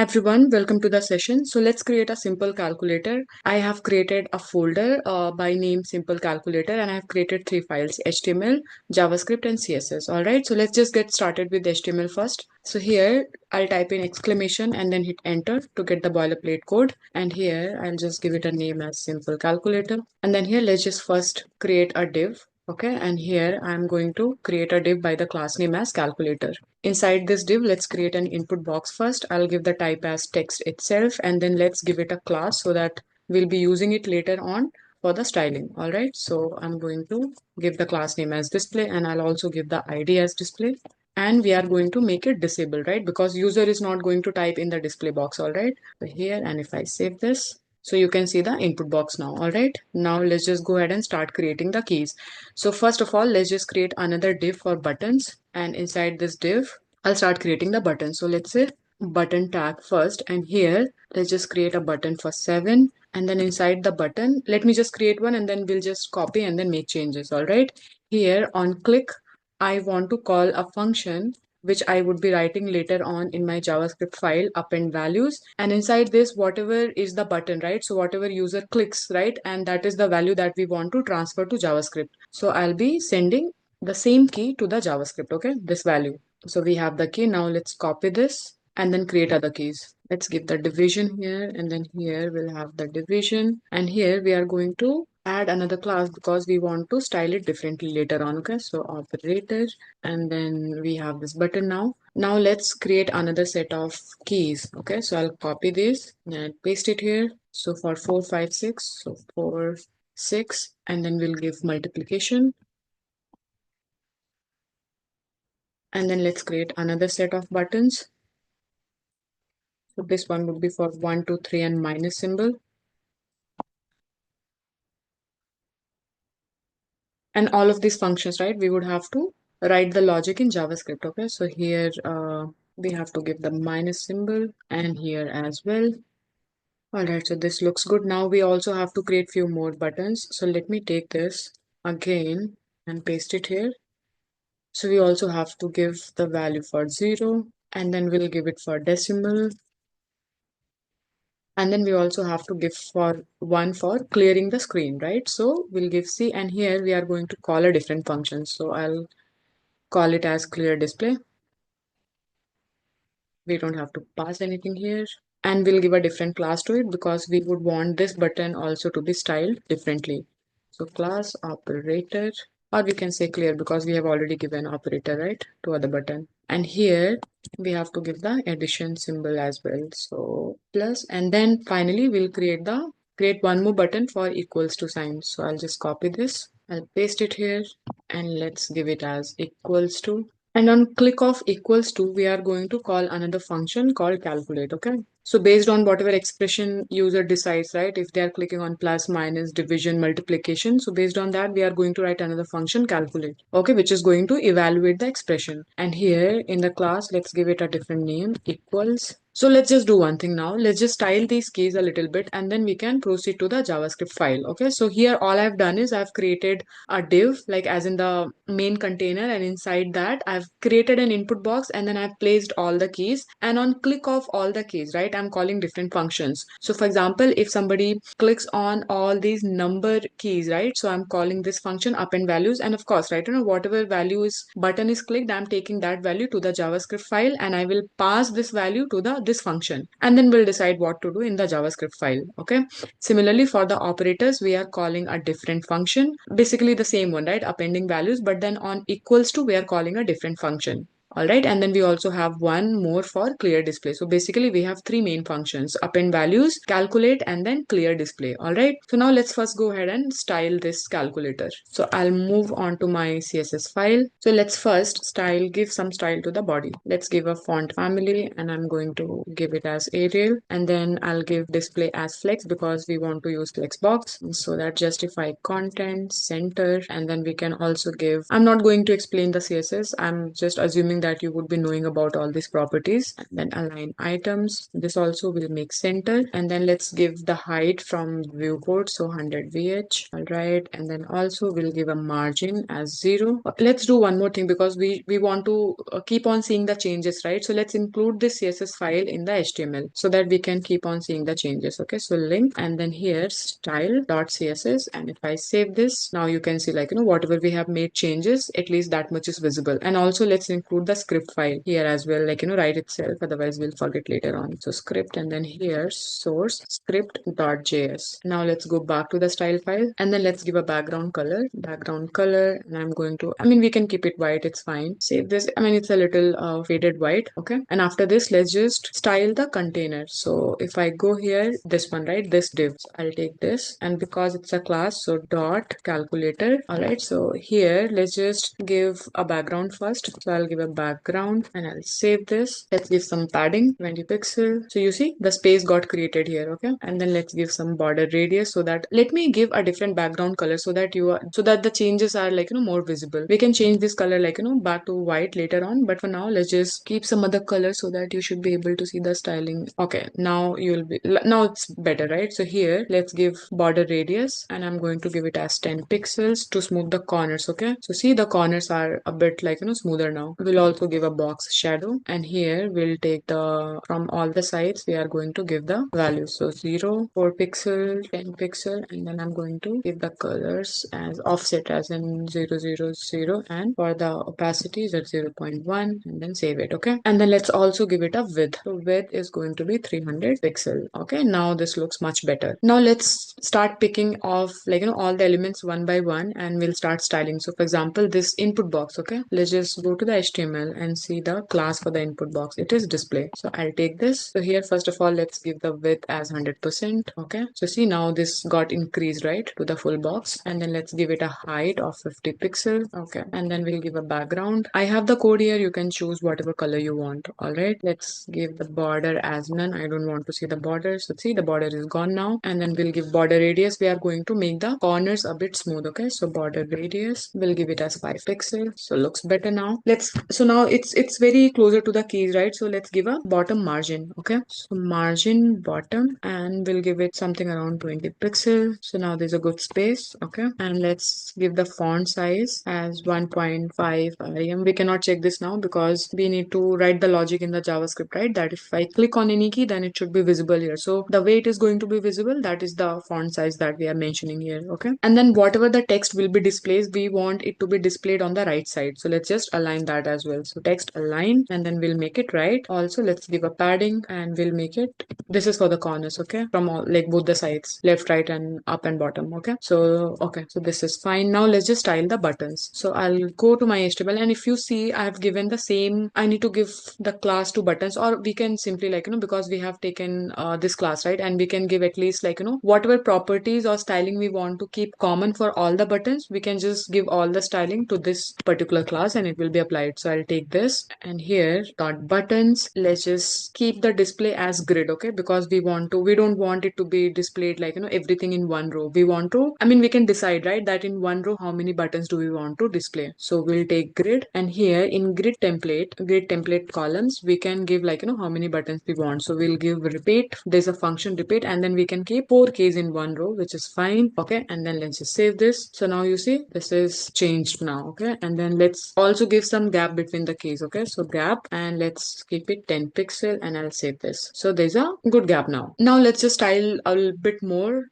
Hi everyone, welcome to the session. So let's create a simple calculator. I have created a folder by name simple calculator and I have created three files HTML, JavaScript and CSS. Alright, so let's just get started with HTML first. So here I'll type in exclamation and then hit enter to get the boilerplate code. And here I'll just give it a name as simple calculator. And then here let's just first create a div. Okay, and here I'm going to create a div by the class name as calculator. Inside this div, let's create an input box first. I'll give the type as text itself, and then let's give it a class so that we'll be using it later on for the styling. All right, so I'm going to give the class name as display, and I'll also give the ID as display. And we are going to make it disabled, right? Because user is not going to type in the display box. All right, so here, and if I save this, so you can see the input box now. All right, now let's just go ahead and start creating the keys. So first of all, let's just create another div for buttons, and inside this div I'll start creating the button. So let's say button tag first, and here let's just create a button for 7, and then inside the button let me just create one and then we'll just copy and then make changes. All right, here on click I want to call a function which I would be writing later on in my JavaScript file, append values, and inside this whatever is the button, right? So whatever user clicks, right, and that is the value that we want to transfer to JavaScript. So I'll be sending the same key to the JavaScript, okay, this value. So we have the key. Now let's copy this and then create other keys. Let's give the division here, and then here we'll have the division, and here we are going to add another class because we want to style it differently later on. Okay, so operator, and then we have this button now. Now let's create another set of keys. Okay, so I'll copy this and paste it here. So for 4 5 6, so 4 6, and then we'll give multiplication. And then let's create another set of buttons. So this one would be for 1 2 3 and minus symbol. And all of these functions, right, we would have to write the logic in JavaScript. Okay, so here we have to give the minus symbol, and here as well. All right, so this looks good. Now we also have to create few more buttons. So let me take this again and paste it here. So we also have to give the value for 0, and then we'll give it for decimal. And then we also have to give for one for clearing the screen, right? So we'll give C, and here we are going to call a different function. So I'll call it as clear display. We don't have to pass anything here. And we'll give a different class to it because we would want this button also to be styled differently. So class operator, or we can say clear because we have already given operator, right, to other button. And here we have to give the addition symbol as well. So plus, and then finally we'll create one more button for equals to sign. So I'll just copy this, I'll paste it here, and let's give it as equals to. And on click of equals to, we are going to call another function called calculate. Okay, so based on whatever expression user decides, right, if they are clicking on plus, minus, division, multiplication, so based on that we are going to write another function calculate, okay, which is going to evaluate the expression. And here in the class, let's give it a different name, equals. So let's just do one thing now. Let's just style these keys a little bit and then we can proceed to the JavaScript file. Okay, so here all I've done is I've created a div, like as in the main container, and inside that I've created an input box and then I've placed all the keys, and on click of all the keys, right, I'm calling different functions. So for example, if somebody clicks on all these number keys, right, so I'm calling this function append values, and of course, right, whatever value is button is clicked, I'm taking that value to the JavaScript file and I will pass this value to this function, and then we'll decide what to do in the JavaScript file. Okay, similarly for the operators, we are calling a different function, basically the same one, right, appending values, but then on equals to we are calling a different function. All right, and then we also have one more for clear display. So basically we have three main functions: append values, calculate, and then clear display. All right, so now let's first go ahead and style this calculator. So I'll move on to my CSS file. So let's first give some style to the body. Let's give a font family, and I'm going to give it as Arial, and then I'll give display as flex because we want to use flex box. So that justify content center, and then we can also give, I'm not going to explain the CSS, I'm just assuming assuming that you would be knowing about all these properties. And then align items. This also will make center. And then let's give the height from viewport, so 100 VH. All right. And then also we'll give a margin as 0. Let's do one more thing because we want to keep on seeing the changes, right? So let's include this CSS file in the HTML so that we can keep on seeing the changes. Okay, so link, and then here style.css, and if I save this, now you can see, like, whatever we have made changes, at least that much is visible. And also let's include the script file here as well, like, write itself, otherwise we'll forget later on. So script, and then here source script.js. Now let's go back to the style file, and then let's give a background color, and I'm going to, we can keep it white, it's fine. Save this. It's a little faded white. Okay, and after this, let's just style the container. So if I go here, this one, right, this div, so I'll take this, and because it's a class, so dot calculator. All right, so here let's just give a background first. So I'll give a background, and I'll save this. Let's give some padding, 20 pixel. So you see the space got created here. Okay, and then let's give some border radius, so that, let me give a different background color so that so that the changes are, like, more visible. We can change this color, like, back to white later on, but for now let's just keep some other color so that you should be able to see the styling. Okay, now now it's better, right? So here let's give border radius, and I'm going to give it as 10 pixels to smooth the corners. Okay, so see, the corners are a bit, like, smoother now. We'll also give a box shadow, and here we'll take the, from all the sides we are going to give the values. So 0, 4 pixel, 10 pixel, and then I'm going to give the colors as offset, as in 000, and for the opacity is at 0.1, and then save it. Okay, and then let's also give it a width. So width is going to be 300 pixel. Okay, now this looks much better. Now let's start picking off, like, all the elements one by one, and we'll start styling. So for example, this input box. Okay, let's just go to the HTML and see the class for the input box. It is display. So I'll take this. So here, first of all, let's give the width as 100%. Okay, so see, now this got increased, right, to the full box. And then let's give it a height of 50 pixel. Okay, and then we'll give a background. I have the code here, you can choose whatever color you want. All right, let's give the border as none. I don't want to see the border, so see, the border is gone now. And then we'll give border radius. We are going to make the corners a bit smooth. Okay, so border radius, we'll give it as 5 pixel, so looks better now. So now it's very closer to the keys, right? So let's give a bottom margin. Okay, so margin bottom, and we'll give it something around 20 pixel. So now there's a good space. Okay, and let's give the font size as 1.5 rem. We cannot check this now because we need to write the logic in the JavaScript, right? That if I click on any key, then it should be visible here. So the way it is going to be visible, that is the font size that we are mentioning here. Okay, and then whatever the text will be displayed, we want it to be displayed on the right side. So let's just align that as well. So text align, and then we'll make it right. Also, let's give a padding, and we'll make it, this is for the corners. Okay, from all, like, both the sides, left, right, and up and bottom. Okay, so this is fine. Now let's just style the buttons. So I'll go to my HTML, and if you see, I have given the same, I need to give the class to buttons, or we can simply, like, because we have taken this class, right, and we can give at least, like, whatever properties or styling we want to keep common for all the buttons, we can just give all the styling to this particular class and it will be applied. So I'll take this, and here dot buttons, let's just keep the display as grid. Okay, because we don't want it to be displayed, like, everything in one row. We want to, we can decide, right, that in one row how many buttons do we want to display. So we'll take grid, and here in grid template columns, we can give, like, how many buttons we want. So we'll give repeat, there's a function repeat, and then we can keep 4 keys in one row, which is fine. Okay, and then let's just save this. So now you see this is changed now. Okay, and then let's also give some gap between the keys. Okay, so gap, and let's keep it 10 pixel, and I'll save this. So there's a good gap now. Now let's just style a little bit more,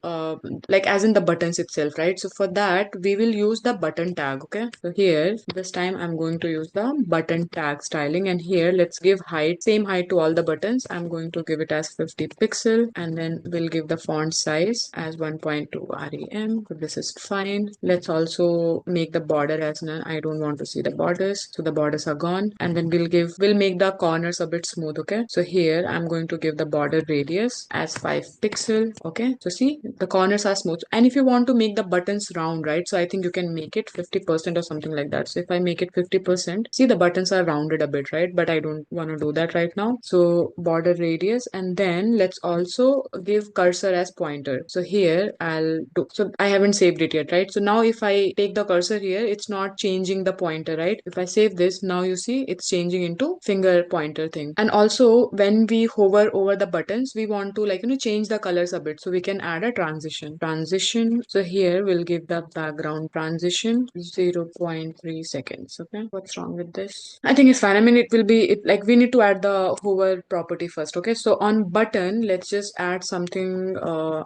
like, as in the buttons itself, right? So for that, we will use the button tag. Okay, so here this time I'm going to use the button tag styling, and here let's give height, same height to all the buttons. I'm going to give it as 50 pixel, and then we'll give the font size as 1.2 rem. So this is fine. Let's also make the border as none. I don't want to see the borders, so the borders are gone. And then we'll make the corners a bit smooth. Okay, so here I'm going to give the border radius as 5 pixel. Okay, so see, the corners are smooth. And if you want to make the buttons round, right, so I think you can make it 50% or something like that. So if I make it 50%, see, the buttons are rounded a bit, right? But I don't want to do that right now. So border radius, and then let's also give cursor as pointer. So here so I haven't saved it yet, right? So now if I take the cursor here, it's not changing the pointer, right? If I save this, now now you see it's changing into finger pointer thing. And also when we hover over the buttons, we want to change the colors a bit, so we can add a transition. So here we'll give the background transition 0.3 seconds. Okay, what's wrong with this? I think it's fine. I mean, it will be like we need to add the hover property first. Okay, so on button, let's just add something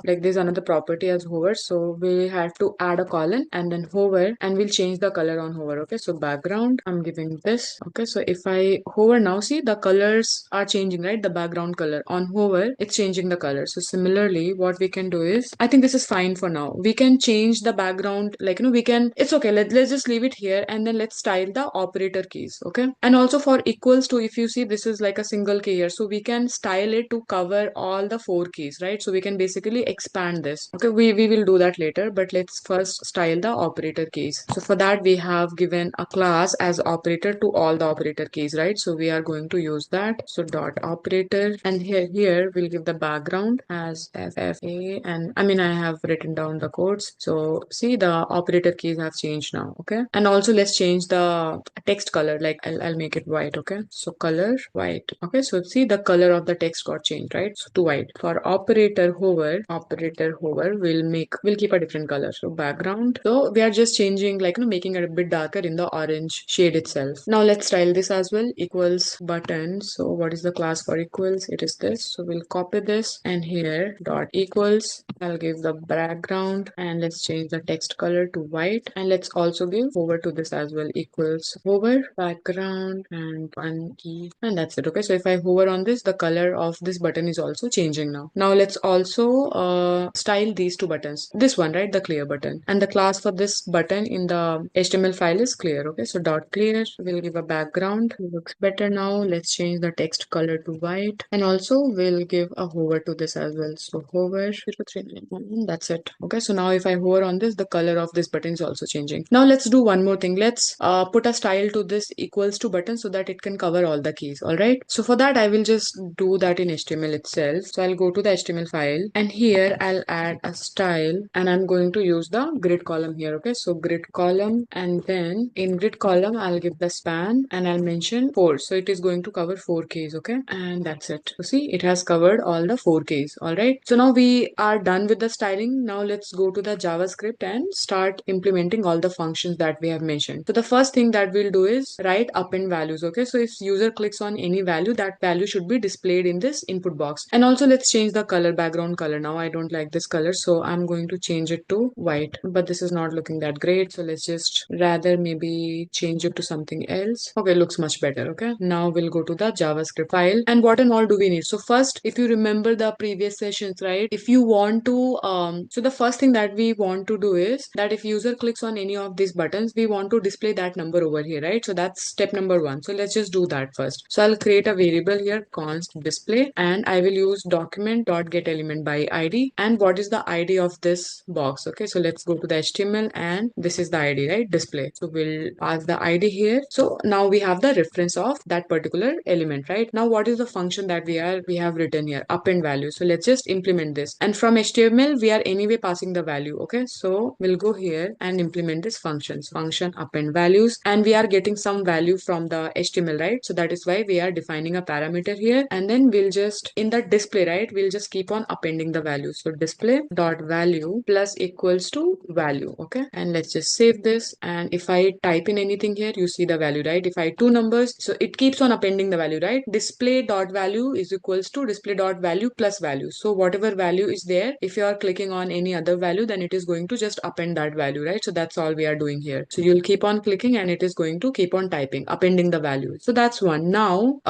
like there's another property as hover, so we have to add a colon and then hover, and we'll change the color on hover. Okay, so background, I'm giving this. Okay, so if I hover now, see the colors are changing, right? The background color on hover, it's changing the color. So similarly, what we can do is, I think this is fine for now. We can change the background, we can, it's okay. Let's just leave it here, and then let's style the operator keys. Okay, and also for equals to, if you see, this is like a single key here, so we can style it to cover all the 4 keys, right? So we can basically expand this. Okay, we will do that later, but let's first style the operator keys. So for that, we have given a class as operator to all the operator keys, right? So we are going to use that. So dot operator, and here we'll give the background as FFA, and I mean, I have written down the codes. So see, the operator keys have changed now. Okay, and also let's change the text color. Like I'll make it white. Okay, so color white. Okay, so see, the color of the text got changed, right? So to white. For operator hover, we'll keep a different color. So background. So we are just changing, making it a bit darker in the orange shade itself. Now let's style this as well. Equals button. So what is the class for equals? It is this. So we'll copy this, and here dot equals, I'll give the background, and let's change the text color to white, and let's also give hover to this as well. Equals hover background and one key, and that's it. Okay, so if I hover on this, the color of this button is also changing now. Now let's also style these 2 buttons. This one, right, the clear button, and the class for this button in the HTML file is clear. Okay, so dot clear, we'll give a background. It looks better now. Let's change the text color to white, and also we'll give a hover to this as well. So hover 0391, that's it. Okay, so now if I hover on this, the color of this button is also changing. Now let's do one more thing. Let's put a style to this equals to button so that it can cover all the keys. All right, so for that, I will just do that in HTML itself. So I'll go to the HTML file, and here I'll add a style, and I'm going to use the grid column here. Okay, so grid column, and then in grid column, I'll give the span, and I'll mention 4. So it is going to cover 4 keys. Okay, and that's it. So see, it has covered all the 4 keys. All right, so now we are done with the styling. Now let's go to the JavaScript and start implementing all the functions that we have mentioned. So the first thing that we'll do is write append values. Okay, so if user clicks on any value, that value should be displayed in this input box. And also let's change the color, background color. Now I don't like this color, so I'm going to change it to white, but this is not looking that great, so let's just rather maybe change it to something else. Okay, looks much better. Okay, now we'll go to the JavaScript file, and what and all do we need? So first, if you remember the previous sessions, right, if you want to so the first thing that we want to do is that if user clicks on any of these buttons, we want to display that number over here, right? So that's step number 1. So let's just do that first. So I'll create a variable here, const display, and I will use document.getElementById. And what is the ID of this box? Okay, so let's go to the HTML, and this is the ID, right? Display. So we'll pass the ID here. So now we have the reference of that particular element, right? Now what is the function that we have written here? Append value. So let's just implement this. And from HTML, we are anyway passing the value. Okay, so we'll go here and implement this function. Function append values, and we are getting some value from the HTML, right? So that is why we are defining a parameter here, and then we'll just in the display, right, we'll just keep on appending the value. So display dot value plus equals to value. Okay, and let's just save this, and if I type in anything here, you see the value, right? If I 2 numbers, so it keeps on appending the value, right? Display dot value is equals to display dot value plus value. So whatever value is there, if you are clicking on any other value, then it is going to just append that value, right? So that's all we are doing here. So you'll keep on clicking, and it is going to keep on typing, appending the value. So that's one. Now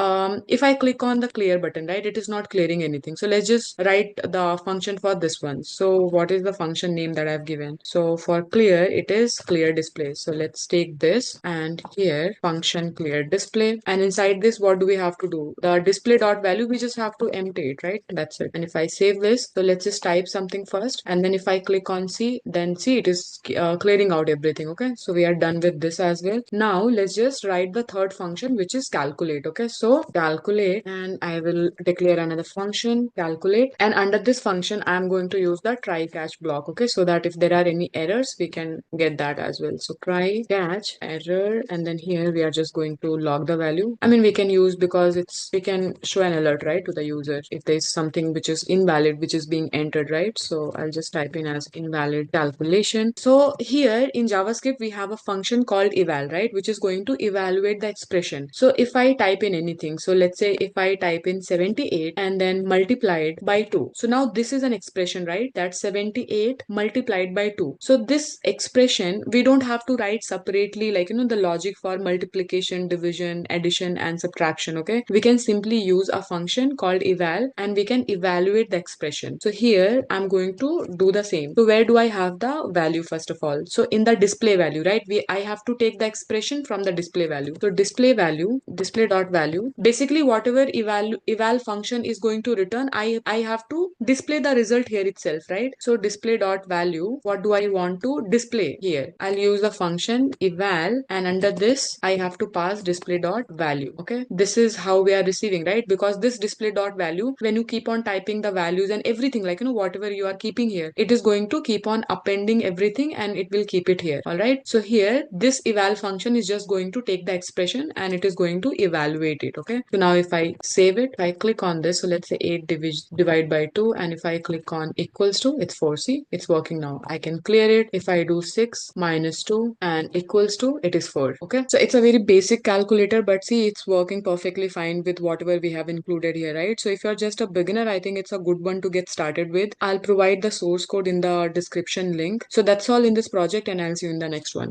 if I click on the clear button, right, it is not clearing anything. So let's just write the function for this one. So what is the function name that I've given? So for clear, it is clear display. So let's take this, and here function clear display, and inside this, what do we have to do? The display dot value, we just have to empty it, right? That's it. And if I save this, so let's just type type something first, and then if I click on C, then see it is clearing out everything. Okay, so we are done with this as well. Now let's just write the third function, which is calculate. Okay, so calculate, and I will declare another function calculate, and under this function I'm going to use the try catch block. Okay, so that if there are any errors we can get that as well. So try catch error, and then here we are just going to log the value. I mean, we can use, because we can show an alert, right, to the user if there's something which is invalid which is being entered, right? So I'll just type in as invalid calculation. So here in JavaScript we have a function called eval, right, which is going to evaluate the expression. So if I type in anything, so let's say if I type in 78 and then multiplied by 2, so now this is an expression, right? That's 78 multiplied by 2. So this expression we don't have to write separately, like, the logic for multiplication, division, addition and subtraction. Okay, we can simply use a function called eval and we can evaluate the expression. So here I'm going to do the same. So where do I have the value? First of all, so in the display value, right, I have to take the expression from the display value. So display value, display dot value, basically whatever eval function is going to return, I have to display the result here itself, right? So display dot value, what do I want to display here? I'll use the function eval, and under this I have to pass display dot value. Okay, this is how we are receiving, right? Because this display dot value, when you keep on typing the values and everything, like, whatever you are keeping here, it is going to keep on appending everything and it will keep it here. All right, so here this eval function is just going to take the expression and it is going to evaluate it. Okay, so now if I save it, I click on this, so let's say 8 divide by 2, and if I click on equals to, it's 4. See, it's working now. I can clear it. If I do 6 minus 2 and equals to, it is 4. Okay, so it's a very basic calculator, but see, it's working perfectly fine with whatever we have included here, right? So if you're just a beginner, I think it's a good one to get started with. I'll provide the source code in the description link. So that's all in this project, and I'll see you in the next one.